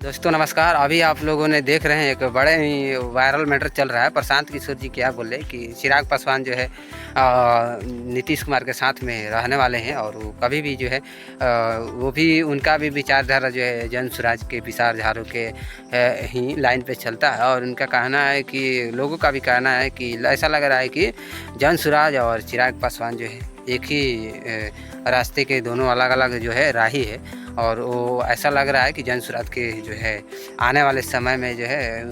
दोस्तों नमस्कार। अभी आप लोगों ने देख रहे हैं एक बड़े ही वायरल मैटर चल रहा है। प्रशांत किशोर जी क्या बोले कि चिराग पासवान जो है नीतीश कुमार के साथ में रहने वाले हैं और वो कभी भी जो है वो भी उनका भी विचारधारा जो है जन स्वराज के विचारधारों के ही लाइन पे चलता है। और उनका कहना है कि लोगों का भी कहना है कि ऐसा लग रहा है कि जन स्वराज और चिराग पासवान जो है एक ही रास्ते के दोनों अलग अलग जो है राही है। और वो ऐसा लग रहा है कि जन स्वराज के जो है आने वाले समय में जो है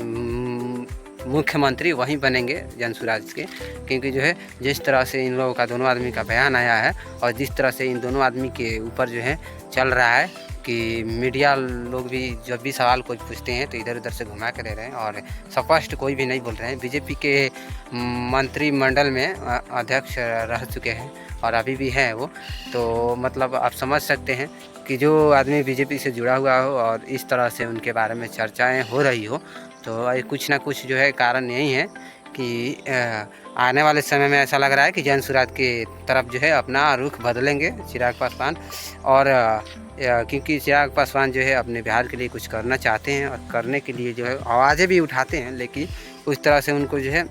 मुख्यमंत्री वहीं बनेंगे जन स्वराज के, क्योंकि जो है जिस तरह से इन लोगों का दोनों आदमी का बयान आया है और जिस तरह से इन दोनों आदमी के ऊपर जो है चल रहा है कि मीडिया लोग भी जब भी सवाल कोई पूछते हैं तो इधर उधर से घुमा के ले रहे हैं और स्पष्ट कोई भी नहीं बोल रहे हैं। बीजेपी के मंत्रिमंडल में अध्यक्ष रह चुके हैं और अभी भी हैं वो, तो मतलब आप समझ सकते हैं कि जो आदमी बीजेपी से जुड़ा हुआ हो और इस तरह से उनके बारे में चर्चाएं हो रही हो, तो कुछ ना कुछ जो है कारण यही है कि आने वाले समय में ऐसा लग रहा है कि जन स्वराज की तरफ जो है अपना रुख बदलेंगे चिराग पासवान। और क्योंकि चिराग पासवान जो है अपने बिहार के लिए कुछ करना चाहते हैं और करने के लिए जो है आवाज़ें भी उठाते हैं, लेकिन उस तरह से उनको जो है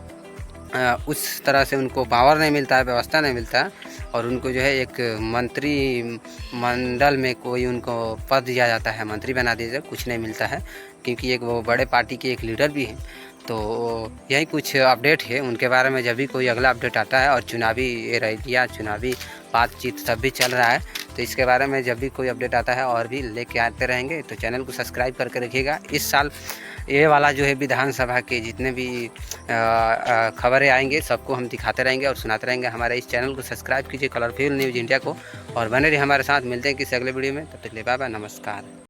उस तरह से उनको पावर नहीं मिलता है, व्यवस्था नहीं मिलता है और उनको जो है एक मंत्रिमंडल में कोई उनको पद दिया जाता है, मंत्री बना दिया जाता है, कुछ नहीं मिलता है क्योंकि एक वो बड़े पार्टी के एक लीडर भी हैं। तो यही कुछ अपडेट है उनके बारे में। जब भी कोई अगला अपडेट आता है और चुनावी रैलियाँ, चुनावी बातचीत सब भी चल रहा है, तो इसके बारे में जब भी कोई अपडेट आता है और भी लेके आते रहेंगे। तो चैनल को सब्सक्राइब करके रखिएगा। इस साल ये वाला जो है विधानसभा के जितने भी खबरें आएंगे सबको हम दिखाते रहेंगे और सुनाते रहेंगे। हमारे इस चैनल को सब्सक्राइब कीजिए कलरफुल न्यूज़ इंडिया को और बने रहिए हमारे साथ। मिलते हैं किसी अगले वीडियो में, तब तक के लिए बाय बाय, नमस्कार।